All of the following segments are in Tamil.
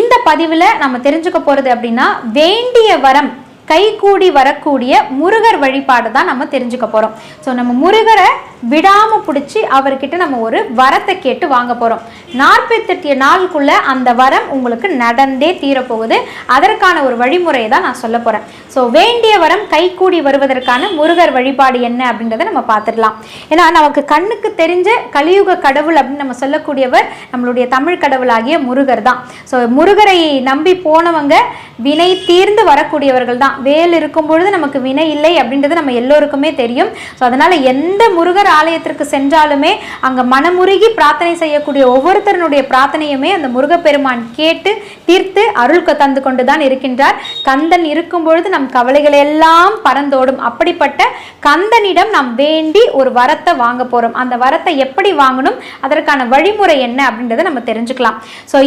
இந்த பதிவில் நம்ம தெரிஞ்சுக்க போகிறது அப்படின்னா வேண்டிய வரம் கைகூடி வரக்கூடிய முருகர் வழிபாடு தான் நம்ம தெரிஞ்சுக்க போகிறோம். ஸோ நம்ம முருகரை விடாமல் பிடிச்சி அவர்கிட்ட நம்ம ஒரு வரத்தை கேட்டு வாங்க போகிறோம். 48 நாளுக்குள்ள அந்த வரம் உங்களுக்கு நடந்தே தீரப்போகுது. அதற்கான ஒரு வழிமுறையை தான் நான் சொல்ல போகிறேன். ஸோ வேண்டிய வரம் கைகூடி வருவதற்கான முருகர் வழிபாடு என்ன அப்படின்றத நம்ம பார்த்துடலாம். ஏன்னா நமக்கு கண்ணுக்கு தெரிஞ்ச கலியுக கடவுள் அப்படின்னு நம்ம சொல்லக்கூடியவர் நம்மளுடைய தமிழ் கடவுளாகிய முருகர் தான். ஸோ முருகரை நம்பி போனவங்க வினை தீர்ந்து வரக்கூடியவர்கள் தான். வேல் இருக்கும் பொழுது நமக்கு வினை இல்லை அப்படின்றது நம்ம எல்லோருக்குமே தெரியும். ஸோ அதனால எந்த முருகர் ஆலயத்திற்கு சென்றாலுமே அங்கே மனமுருகி பிரார்த்தனை செய்யக்கூடிய ஒவ்வொருத்தருடைய பிரார்த்தனையுமே அந்த முருகப்பெருமான் கேட்டு தீர்த்து அருள் தந்து கொண்டு தான் இருக்கின்றார். கந்தன் இருக்கும் பொழுது நம் கவலைகள் எல்லாம் பறந்தோடும். அப்படிப்பட்ட கந்தனிடம் நாம் வேண்டி ஒரு வரத்தை வாங்க போறோம். அந்த வரத்தை எப்படி வாங்கணும், அதற்கான வழிமுறை என்ன அப்படின்றத நம்ம தெரிஞ்சுக்கலாம். ஸோ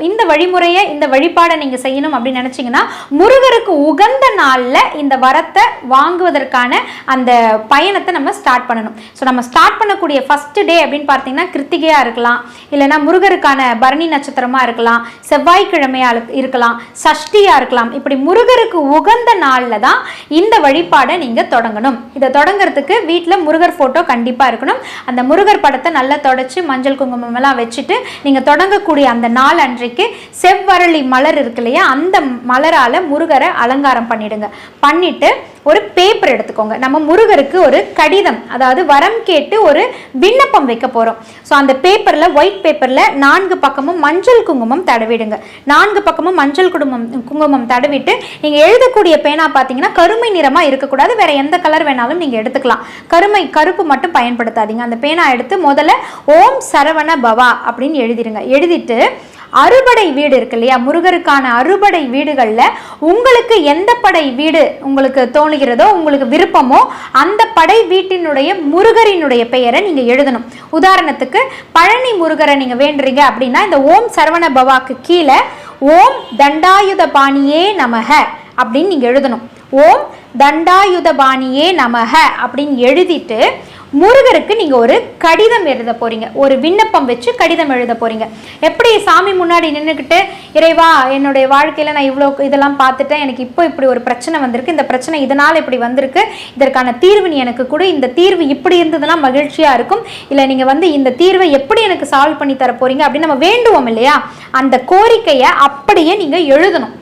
இந்த வழிமுறையை இந்த வழிபாடை நீங்க செய்யணும் அப்படின்னு நினைச்சீங்கன்னா முருகருக்கு உகந்த நாள்ல இந்த வரத்தை வாங்குவதற்கான அந்த பயணத்தை நம்ம ஸ்டார்ட் பண்ணணும். ஸோ நம்ம ஸ்டார்ட் பண்ணக்கூடிய ஃபர்ஸ்ட் டே அப்படின்னு பார்த்தீங்கன்னா கிருத்திகையா இருக்கலாம், இல்லைன்னா முருகருக்கான பரணி நட்சத்திரமா இருக்கலாம், செவ்வாய்க்கிழமையா இருக்கலாம், சஷ்டியா இருக்கலாம். இப்படி முருகருக்கு உகந்த நாள்ல தான் இந்த வழிபாடை நீங்க தொடங்கணும். இதை தொடங்குறதுக்கு வீட்டில் முருகர் போட்டோ கண்டிப்பா இருக்கணும். அந்த முருகர் படத்தை நல்லா தொடச்சு மஞ்சள் குங்குமம் எல்லாம் வச்சுட்டு நீங்க தொடங்கக்கூடிய அந்த நாள் அன்றைக்கு செவ்வரளி மலர் இருக்கு இல்லையா, அந்த மலரால முருகரை அலங்காரம் பண்ணிடுங்க. பண்ணிட்டு ஒரு பேப்பர் எடுத்துக்கோங்க. நம்ம முருகருக்கு ஒரு கடிதம், அதாவது வரம் கேட்டு ஒரு விண்ணப்பம் வைக்க போறோம். ஸோ அந்த பேப்பர்ல ஒயிட் பேப்பர்ல 4 பக்கமும் மஞ்சள் குங்குமம் தடவிடுங்க. 4 பக்கமும் மஞ்சள் குங்குமம் தடவிட்டு நீங்க எழுதக்கூடிய பேனா பார்த்தீங்கன்னா கருமை நிறமா இருக்கக்கூடாது, வேற எந்த கலர் வேணாலும் நீங்க எடுத்துக்கலாம். கருப்பு மட்டும் பயன்படுத்தாதீங்க. அந்த பேனா எடுத்து முதல்ல ஓம் சரவண பவா அப்படின்னு எழுதிடுங்க. எழுதிட்டு அறுபடை வீடு இருக்கு இல்லையா, முருகருக்கான அறுபடை வீடுகள்ல உங்களுக்கு எந்த படை வீடு உங்களுக்கு தோணுகிறதோ, உங்களுக்கு விருப்பமோ அந்த படை வீட்டினுடைய முருகரினுடைய பெயரை நீங்க எழுதணும். உதாரணத்துக்கு பழனி முருகரை நீங்க வேண்டுறீங்க அப்படின்னா இந்த ஓம் சரவண பவாக்கு கீழே ஓம் தண்டாயுதபாணியே நமக அப்படின்னு நீங்க எழுதணும். ஓம் தண்டாயுதபாணியே நமக அப்படின்னு எழுதிட்டு முருகருக்கு நீங்க ஒரு கடிதம் எழுத போறீங்க. ஒரு விண்ணப்பம் வச்சு கடிதம் எழுத போறீங்க. எப்படி சாமி முன்னாடி நின்றுக்கிட்டு இறைவா என்னுடைய வாழ்க்கையில நான் இவ்வளோ இதெல்லாம் பார்த்துட்டேன், எனக்கு இப்போ இப்படி ஒரு பிரச்சனை வந்திருக்கு, இந்த பிரச்சனை இதனால இப்படி வந்திருக்கு, இதற்கான தீர்வு நீ எனக்கு கொடு, இந்த தீர்வு இப்படி இருந்ததுன்னா மகிழ்ச்சியா இருக்கும், இல்லை நீங்க இந்த தீர்வை எப்படி எனக்கு சால்வ் பண்ணி தர போறீங்க அப்படின்னு நம்ம வேண்டுவோம் இல்லையா, அந்த கோரிக்கையை அப்படியே நீங்க எழுதணும்.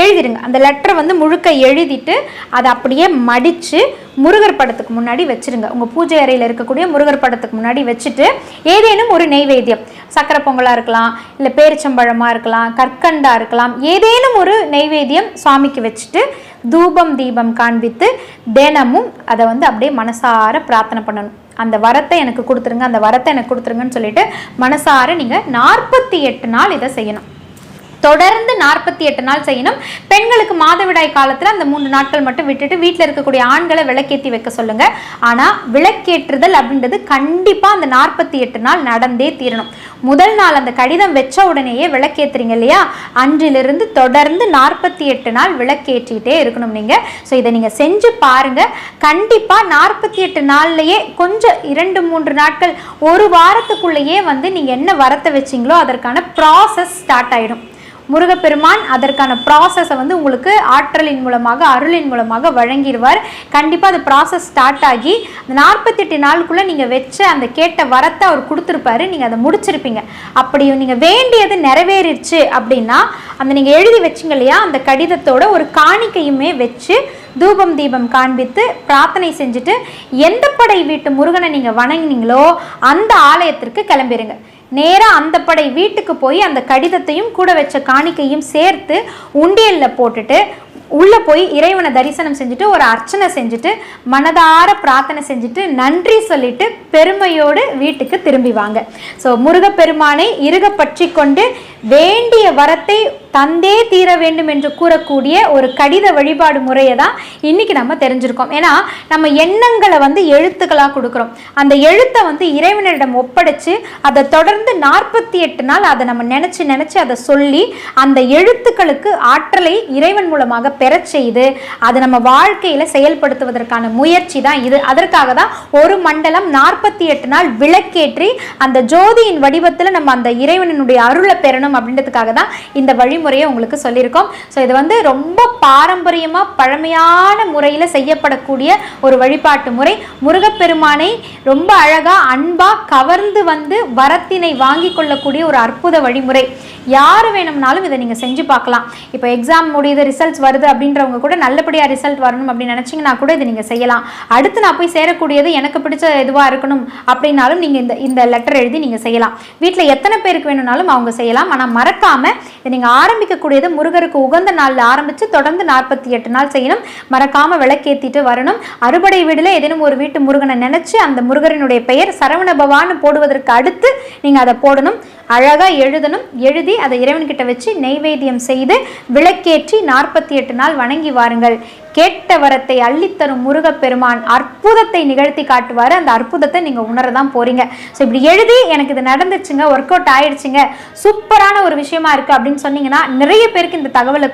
எழுதிடுங்க. அந்த லெட்டரை முழுக்க எழுதிட்டு அதை அப்படியே மடித்து முருகர் படத்துக்கு முன்னாடி வச்சிருங்க. உங்கள் பூஜை அறையில் இருக்கக்கூடிய முருகர் படத்துக்கு முன்னாடி வச்சுட்டு ஏதேனும் ஒரு நெய்வேத்தியம், சக்கரை பொங்கலாக இருக்கலாம், இல்லை பேரிச்சம்பழமாக இருக்கலாம், கற்கண்டாக இருக்கலாம், ஏதேனும் ஒரு நெய்வேத்தியம் சுவாமிக்கு வச்சுட்டு தூபம் தீபம் காண்பித்து தினமும் அதை அப்படியே மனசார பிரார்த்தனை பண்ணணும். அந்த வரத்தை எனக்கு கொடுத்துருங்க, அந்த வரத்தை எனக்கு கொடுத்துருங்கன்னு சொல்லிட்டு மனசார நீங்கள் 48 நாள் இதை செய்யணும். தொடர்ந்து 48 நாள் செய்யணும். பெண்களுக்கு மாதவிடாய் காலத்தில் அந்த 3 நாட்கள் மட்டும் விட்டுட்டு வீட்டில் இருக்கக்கூடிய ஆண்களை விளக்கேற்றி வைக்க சொல்லுங்க. ஆனால் விளக்கேற்றுதல் அப்படின்றது கண்டிப்பாக அந்த 48 நாள் நடந்தே தீரணும். முதல் நாள் அந்த கடிதம் வச்ச உடனேயே விளக்கேற்றுறீங்க இல்லையா, அன்றிலிருந்து தொடர்ந்து 48 நாள் விளக்கேற்றிக்கிட்டே இருக்கணும் நீங்கள். ஸோ இதை நீங்கள் செஞ்சு பாருங்க. கண்டிப்பாக 48 நாள்லையே கொஞ்சம் 2-3 நாட்கள் ஒரு வாரத்துக்குள்ளேயே நீங்கள் என்ன வரத்தை வச்சிங்களோ அதற்கான ப்ராசஸ் ஸ்டார்ட் ஆகிடும். முருகப்பெருமான் அதற்கான ப்ராசஸை உங்களுக்கு ஆற்றலின் மூலமாக அருளின் மூலமாக வழங்கிடுவார். கண்டிப்பாக அந்த ப்ராசஸ் ஸ்டார்ட் ஆகி அந்த 48 நாளுக்குள்ளே நீங்கள் வச்ச அந்த கேட்ட வரத்தை அவர் கொடுத்துருப்பாரு, நீங்கள் அதை முடிச்சிருப்பீங்க. அப்படி நீங்கள் வேண்டியது நிறைவேறிடுச்சு அப்படின்னா அந்த நீங்கள் எழுதி வச்சிங்க இல்லையா, அந்த கடிதத்தோட ஒரு காணிக்கையுமே வச்சு தூபம் தீபம் காண்பித்து பிரார்த்தனை செஞ்சுட்டு எந்த படை வீட்டு முருகனை நீங்கள் வணங்கினீங்களோ அந்த ஆலயத்திற்கு கிளம்பிடுங்க. நேராக அந்த படை வீட்டுக்கு போய் அந்த கடிதத்தையும் கூட வச்ச காணிக்கையும் சேர்த்து உண்டியலில் போட்டுட்டு உள்ளே போய் இறைவனை தரிசனம் செஞ்சுட்டு ஒரு அர்ச்சனை செஞ்சுட்டு மனதார பிரார்த்தனை செஞ்சுட்டு நன்றி சொல்லிட்டு பெருமையோடு வீட்டுக்கு திரும்பி வாங்க. ஸோ முருகப்பெருமானை இறுக பற்றி கொண்டு வேண்டிய வரத்தை தந்தே தீர வேண்டும் என்று கூறக்கூடிய ஒரு கடித வழிபாடு முறையை தான் இன்னைக்கு நம்ம தெரிஞ்சிருக்கோம். ஏன்னா நம்ம எண்ணங்களை வந்து எழுத்துக்களாக கொடுக்குறோம். அந்த எழுத்தை வந்து இறைவனிடம் ஒப்படைச்சு அதை தொடர்ந்து 48 நாள் அதை நம்ம நினைச்சு நினைச்சு அதை சொல்லி அந்த எழுத்துக்களுக்கு ஆற்றலை இறைவன் மூலமாக பெற செய்து அதை நம்ம வாழ்க்கையில செயல்படுத்துவதற்கான முயற்சி தான் இது. அதற்காக தான் ஒரு மண்டலம் 48 நாள் விளக்கேற்றி அந்த ஜோதியின் வடிவத்தில் நம்ம அந்த இறைவனுடைய அருளை பெறணும் அப்படின்றதுக்காக தான் இந்த வழிமுறையை உங்களுக்கு சொல்லியிருக்கோம். ஸோ இது வந்து ரொம்ப பாரம்பரியமா பழமையான முறையில செய்யப்படக்கூடிய ஒரு வழிபாட்டு முறை. முருகப்பெருமானை ரொம்ப அழகா அன்பா கவர்ந்து வந்து வரத்தினை வாங்கி கொள்ளக்கூடிய ஒரு அற்புத வழிமுறை. யார் வேணும்னாலும் இதை நீங்கள் செஞ்சு பார்க்கலாம். இப்போ எக்ஸாம் முடியுது, ரிசல்ட்ஸ் வருது அப்படின்றவங்க கூட நல்லபடியாக ரிசல்ட் வரணும் அப்படின்னு நினச்சிங்கன்னா கூட இதை நீங்கள் செய்யலாம். அடுத்து நான் போய் சேரக்கூடியது எனக்கு பிடிச்ச இதுவாக இருக்கணும் அப்படின்னாலும் நீங்கள் இந்த லெட்டர் எழுதி நீங்கள் செய்யலாம். வீட்டில் எத்தனை பேருக்கு வேணும்னாலும் அவங்க செய்யலாம். ஆனால் மறக்காமல் இதை நீங்கள் ஆரம்பிக்கக்கூடியது முருகருக்கு உகந்த நாளில் ஆரம்பித்து தொடர்ந்து 48 நாள் செய்யணும். மறக்காமல் விளக்கேற்றிட்டு வரணும். அறுபடை வீடில் ஏதேனும் ஒரு வீட்டு முருகனை நினச்சி அந்த முருகரினுடைய பெயர் சரவண பவான்னு போடுவதற்கு அடுத்து நீங்கள் அதை போடணும். அழகாக எழுதணும். எழுதி அதை இறைவன்கிட்ட வச்சு நெய்வேத்தியம் செய்து விளக்கேற்றி 48 நாள் வணங்கி வாருங்கள். கேட்ட வரத்தை அள்ளித்தரும் முருகப்பெருமான் அற்புதத்தை நிகழ்த்தி காட்டுவார். அந்த அற்புதத்தை நீங்கள் உணரதான் போறீங்க. ஸோ இப்படி எழுதி எனக்கு இது நடந்துச்சுங்க, ஒர்க் அவுட் ஆயிடுச்சுங்க, சூப்பரான ஒரு விஷயமா இருக்கு அப்படின்னு சொன்னீங்கன்னா நிறைய பேருக்கு இந்த தகவலை